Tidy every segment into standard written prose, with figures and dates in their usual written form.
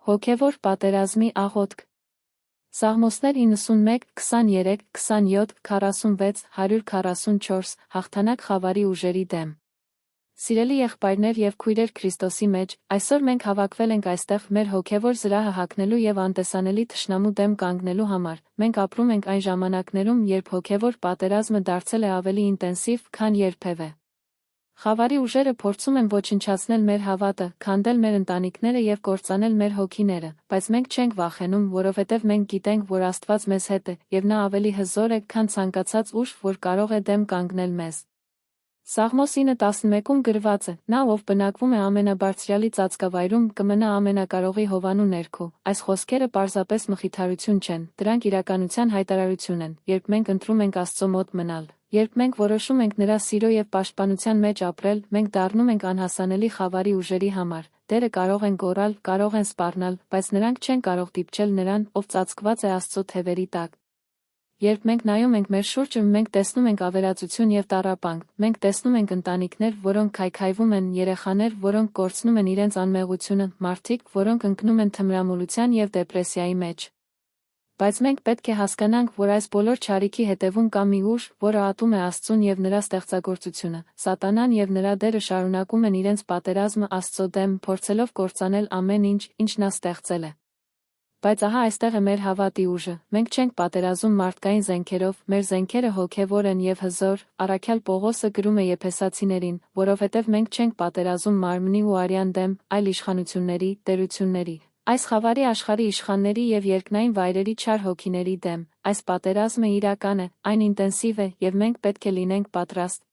Հոգևոր պատերազմի աղոթք։ Սաղմոսներ 91, 23, 27, 46, 144, հաղթանակ խավարի ուժերի դեմ։ Սիրելի եղբայրներ և քույրեր Քրիստոսի մեջ, այսօր մենք հավաքվել ենք այստեղ մեր հոգևոր զրահը հագնելու և անտեսանելի թշնամու դեմ կանգնելու համար։ Մենք ապրում ենք այն ժամանակներում, երբ հոգևոր պատերազմը դարձել է ավելի ինտենսիվ, քան երբևէ։ Խավարի ուժերը փորձում են ոչնչացնել մեր հավատը, քանդել մեր ընտանիքները և կործանել մեր հոգիները, բայց մենք չենք վախենում, որովհետև մենք գիտենք, որ Աստված մեզ հետ է, և նա ավելի հզոր է, քան ցանկացած ուժ, որ կարող է դեմ կանգնել մեզ։ Սաղմոս 9:11-ում գրված է. «Նա, ով բնակվում է ամենաբարձրյալի ծածկավայրում, կմնա ամենակարողի հովանու ներքո»։ Այս խոսքերը պարզապես մխիթարություն չեն, դրանք իրականության հայտարարություն են, երբ մենք ընտրում ենք Աստծո մոտ մնալ։ Երբ մենք որոշում ենք նրա սիրո և պաշտպանության մեջ ապրել, մենք դառնում ենք անհասանելի խավարի ուժերի համար։ Տերը կարող են գոռալ, կարող են սպառնալ, բայց նրանք չեն կարող դիպչել նրան, ով ծածկված է Աստծո թևերի տակ։ Երբ մենք նայում ենք մեր շուրջը, մենք տեսնում ենք ավերածություն և տառապանք, մենք տեսնում ենք ընտանիքներ, որոնք քայքայվում են, երեխաներ, որոնք կորցնում են իրենց անմեղությունը, մարդիկ, որոնք ընկնում են թմրամոլության և դեպրեսիայի մեջ։ Բայց մենք պետք է հասկանանք, որ այս բոլոր չարիքի հետևում կա մի ուժ, որը ատում է Աստծուն և նրա ստեղծագործությունը։ Սատանան և նրա դերը շարունակում են իրենց պատերազմը Աստծո դեմ, փորձելով կործանել ամեն ինչ, ինչ նա ստեղծել է։ Բայց ահա այստեղ է մեր հավատի ուժը։ Մենք չենք պատերազում մարդկային զենքերով, մեր զենքերը հոգևոր են և հզոր։ Առաքյալ Պողոսը գրում է Եփեսացիներին, որովհետև մենք չենք պատերազում մարմնի ու արյան դեմ, այլ իշխանությունների, տերությունների, այս խավարի աշխարհի իշխանների և երկնային վայրերի չար հոգիների դեմ։ Այս պատերազմը իրական է, այն ինտենսիվ է, և մենք պետք է լինենք պատրաստ։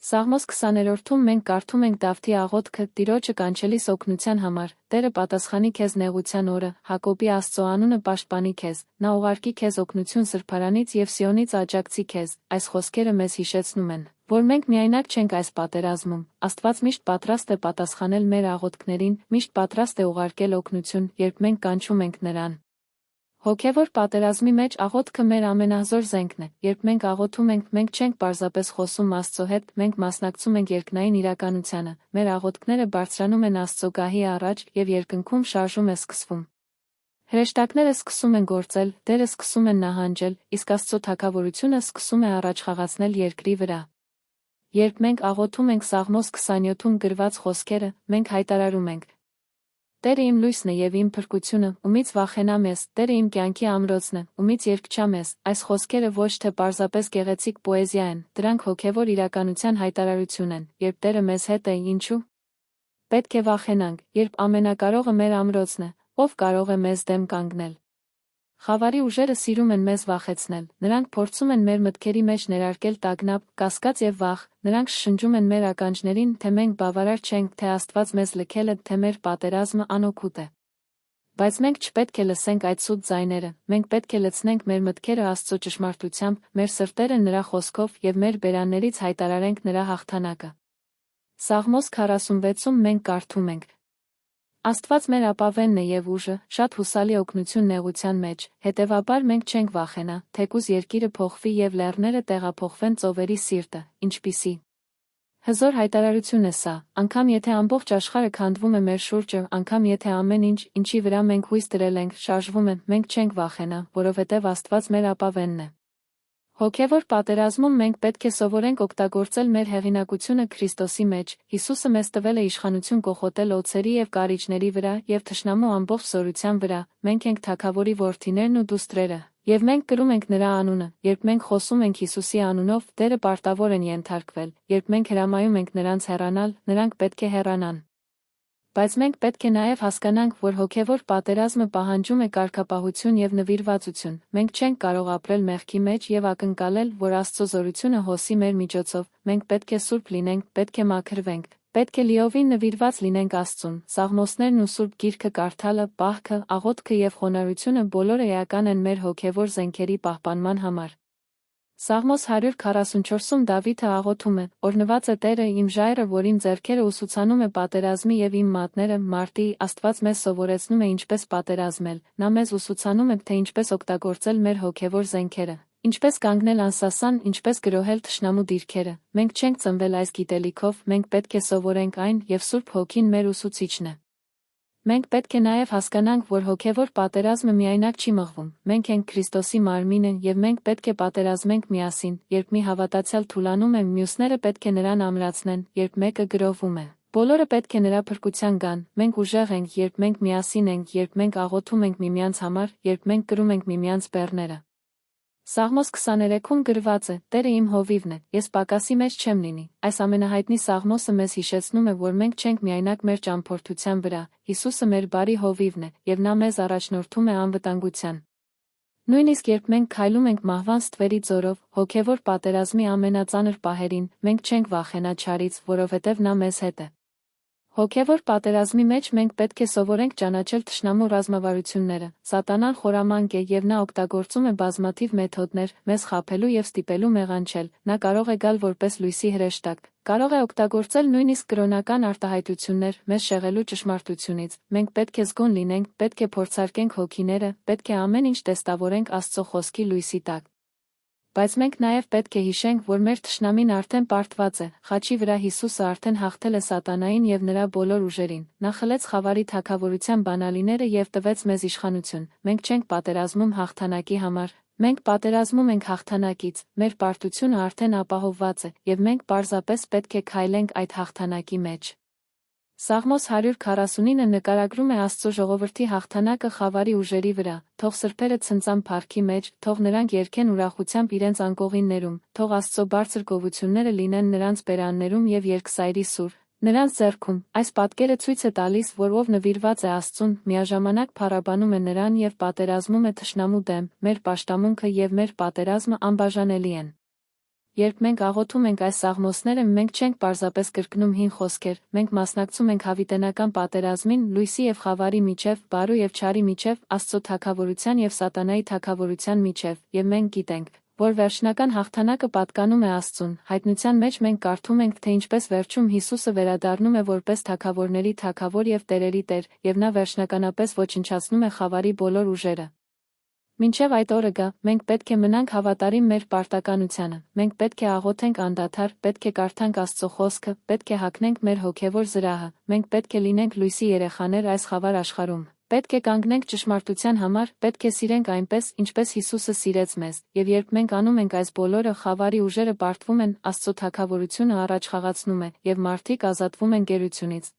Սաղմոս 20-րդում մենք կարդում ենք Դավթի աղոթքը Տիրոջը կանչելիս օգնության համար. «Տերը պատասխանի քեզ նեղության օրը, Հակոբի Աստծո անունը պաշտպանի քեզ, նա ուղարկի քեզ օգնություն Սրբարանից և Սիոնից աջակցի քեզ»։ Այս խոսքերը մեզ հիշեցնում են, որ մենք միայնակ չենք այս պատերազմում։ Աստված միշտ պատրաստ է պատասխանել մեր աղոթքներին, միշտ պատրաստ է ուղարկել օգնություն, երբ մենք կանչում ենք նրան։ Հոգևոր պատերազմի մեջ աղոթքը մեր ամենահզոր զենքն է։ Երբ մենք աղոթում ենք, մենք չենք պարզապես խոսում Աստծո հետ, մենք մասնակցում ենք երկնային իրականությանը։ Մեր աղոթքները բարձրանում են Աստծո գահի առաջ, և երկնքում շարժում է սկսվում։ Հրեշտակները սկսում են գործել, դերը սկսում են նահանջել, իսկ Աստծո թագավորությունը սկսում է առաջխաղացնել երկրի վրա։ Երբ մենք աղոթում ենք Սաղմոս 27-ում գրված խոսքերը, մենք հայտարարում ենք. «Տերը իմ լույսն է և իմ փրկությունը, ումից վախենամ ես, Տերը իմ կյանքի ամրոցն է, ումից երգչամ ես»։ Այս խոսքերը ոչ թե պարզապես գեղեցիկ պոեզիա են, դրանք հոգևոր իրականության հայտարարություն են։ Երբ Տերը մեզ հետ է, ինչու՞ պետք է վախենանք, երբ Ամենակարողը մեր ամրոցն է, ով կարող է մեզ դեմ կանգնել։ Խավարի ուժերը սիրում են մեզ վախեցնել, նրանք փորձում են մեր մտքերի մեջ ներարկել տագնապ, կասկած և վախ, նրանք շշնջում են մեր ականջներին, թե մենք բավարար չենք, թե Աստված մեզ լքել է, թե մեր պատերազմը անօգուտ է։ Բայց մենք չպետք է լսենք այդ սուտ ձայները, մենք պետք է լցնենք մեր մտքերը Աստծո ճշմարտությամբ, մեր սրտերը նրա խոսքով և մեր բերաններից հայտարարենք նրա հաղթանակը։ Սաղմոս 46-ում մենք կարդում ենք. «Աստված մեր ապավենն է և ուժը, շատ հուսալի օգնություն նեղության մեջ, հետևաբար մենք չենք վախենա, թեկուզ երկիրը փոխվի և լեռները տեղափոխվեն ծովերի սիրտը»։ Ինչպիսի հզոր հայտարարություն է սա, անգամ եթե ամբողջ աշխարհը քանդվում է մեր շուրջը, անգամ եթե ամեն ինչ, ինչի վրա մենք հույս դրել ենք, շարժվում է, մենք չենք վախենա, որովհետև Աստված մեր ապավենն է։ Հոգևոր պատերազմում մենք պետք է սովորենք օգտագործել մեր հեղինակությունը Քրիստոսի մեջ։ Հիսուսը մեզ տվել է իշխանություն կոխոտել օձերի և կարիճների վրա և թշնամու ամբողջ զորության վրա։ Մենք ենք թագավորի որդիներն ու դուստրերը, և մենք կրում ենք նրա անունը։ Երբ մենք խոսում ենք Հիսուսի անունով, դերը պարտավոր են ենթարկվել։ Երբ մենք հրամայում ենք նրանց հեռանալ, նրանք պետք է հեռանան։ Բայց մենք պետք է նաև հասկանանք, որ հոգևոր պատերազմը պահանջում է կարգապահություն և նվիրվածություն։ Մենք չենք կարող ապրել մեղքի մեջ և ակնկալել, որ Աստծո զորությունը հոսի մեր միջոցով։ Մենք պետք է սուրբ լինենք, պետք է մաքրվենք, պետք է լիովին նվիրված լինենք Աստծուն։ Սաղմոսներն ու Սուրբ Գիրքը կարդալը, պահքը, աղոթքը և խոնարհությունը բոլորը էական են մեր հոգևոր զենքերի պահպանման համար։ Սաղմոս 144-ում Դավիթը աղոթում է. «Օրհնված է Տերը, իմ ժայռը, որ իմ ձեռքերը ուսուցանում է պատերազմի և իմ մատները մարտի»։ Աստված մեզ սովորեցնում է ինչպես պատերազմել, նա մեզ ուսուցանում է, թե ինչպես օգտագործել մեր հոգևոր զենքերը, ինչպես կանգնել անսասան, ինչպես գրոհել թշնամու դիրքերը։ Մենք չենք ծնվել այս գիտելիքով, մենք պետք է սովորենք այն, և Սուրբ Հոգին մեր ուսուցիչն է։ Մենք պետք է նաև հասկանանք, որ հոգևոր պատերազմը միայնակ չի մղվում, մենք ենք Քրիստոսի մարմինը և մենք պետք է պատերազմենք միասին, երբ մի հավատացյալ թուլանում է, մյուսները պետք է նրան ամրացնեն, երբ մեկը գրովում է։ Բոլորը պետք է նրա փրկության գան, մենք ուժեղ ենք, երբ մենք միասին ենք, երբ մենք աղոթում ենք միմյանց համար, երբ մենք կրում ենք միմյանց բեռները։ Սաղմոս 23-ում գրված է. Տերը իմ հովիվն է, ես պակասի մեջ չեմ լինի։ Այս ամենահայտնի սաղմոսը մեզ հիշեցնում է, որ մենք չենք միայնակ մեր ճամփորդության վրա, Հիսուսը մեր բարի հովիվն է, և նա մեզ առաջնորդում է անվտանգության։ Նույնիսկ երբ մենք քայլում ենք մահվան ստվերի ձորով, հոգևոր պատերազմի ամենածանր պահերին, մենք չենք վախենա չարից, որովհետև նա մեզ հետ է։ Հոգևոր պատերազմի մեջ մենք պետք է սովորենք ճանաչել թշնամու ռազմավարությունները։ Սատանան խորամանկ է և նա օգտագործում է բազմաթիվ մեթոդներ մեզ խաբելու և ստիպելու մեղանչել։ Նա կարող է գալ որպես լույսի հրեշտակ, կարող է օգտագործել նույնիսկ կրոնական արտահայտություններ մեզ շեղելու ճշմարտությունից։ Մենք պետք է զգոն լինենք, պետք է փորձարկենք հոգիները, պետք է ամեն ինչ տեստավորենք Աստծո խոսքի լույսի տակ։ Բայց մենք նաև պետք է հիշենք, որ մեր թշնամին արդեն պարտված է, խաչի վրա Հիսուսը արդեն հաղթել է սատանային և նրա բոլոր ուժերին, նա խլեց խավարի թագավորության բանալիները և տվեց մեզ իշխանություն, մենք չենք պատերազմում հաղթանակի համար, մենք պատերազմում ենք հաղթանակից, մեր պարտությունը արդեն ապահովված է, և մենք պարզապես պետք է քայլենք այդ հաղթանակի մեջ։ Սաղմոս 149-ը նկարագրում է Աստծո ժողովրդի հաղթանակը խավարի ուժերի վրա, թող սրբերը ցնծան փառքի մեջ, թող նրանք երգեն ուրախությամբ իրենց անկողիններում, թող Աստծո բարձր գովությունները լինեն նրանց բերաններում և երկսայրի սուր, նրանց ձեռքում։ Այս պատկերը ցույց է տալիս, որ ով նվիրված է Աստծուն, միաժամանակ փառաբանում է նրան և պատերազմում է թշնամու դեմ, մեր պաշտամունքը և մեր պատերազմը անբաժանելի են։ Երբ մենք աղոթում ենք այս սաղմոսները, մենք չենք պարզապես կրկնում հին խոսքեր, մենք մասնակցում ենք հավիտենական պատերազմին, լույսի և խավարի միջև, բարու և չարի միջև, Աստծո թագավորության և սատանայի թագավորության միջև, և մենք գիտենք, որ վերջնական հաղթանակը պատկանում է Աստծուն։ Հայտնության մեջ մենք կարդում ենք, թե ինչպես վերջում Հիսուսը վերադառնում է որպես թագավորների թագավոր և տերերի տեր, և նա վերջնականապես ոչնչացնում է խավարի բոլոր ուժերը։ Մինչև այդ օրը գա, մենք պետք է մնանք հավատարիմ մեր պարտականությանը, մենք պետք է աղոթենք անդադար, պետք է կարդանք Աստծո խոսքը, պետք է հագնենք մեր հոգևոր զրահը, մենք պետք է լինենք լույսի երեխաներ այս խավար աշխարհում, պետք է կանգնենք ճշմարտության համար, պետք է սիրենք այնպես, ինչպես Հիսուսը սիրեց մեզ, և երբ մենք անում ենք այս բոլորը, խավարի ուժերը պարտվում են, Աստծո թագավորությունը առաջ խաղացնում է, և մարդիկ ազատվում են գերությունից։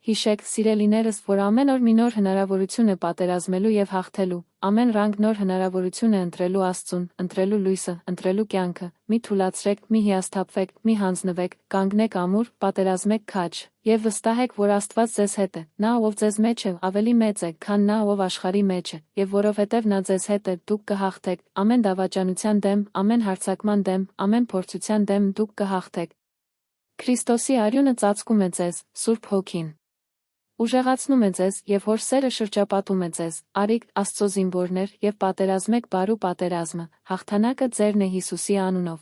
Հիշեք, սիրելիներս, որ ամեն օր մի նոր հնարավորություն է պատերազմելու և հաղթելու, ամեն ռանկ նոր հնարավորություն է ընտրելու Աստծուն, ընտրելու լույսը, ընտրելու կյանքը, մի թուլացրեք, մի հիասթափվեք, մի հանձնվեք, կանգնեք ամուր, պատերազմեք քաջ, և վստահեք, որ Աստված ձեզ հետ է, նա, ով ձեզ մեջ է, ավելի մեծ է, քան նա, ով աշխարհի մեջ է, և որովհետև նա ձեզ հետ է, դուք կհաղթեք, ամեն դավաճանության դեմ, ամեն հարձակման դեմ, ամեն փորձության դեմ դուք կհաղթեք։ Քրիստոսի արյունը ծածկում է ձեզ, Սուրբ Հոգին ուժեղացնում է ձեզ, և Հոր սերը շրջապատում է ձեզ, արիք, Աստծո զինվորներ, և պատերազմեք բարու պատերազմը, հաղթանակը ձերն է Հիսուսի անունով։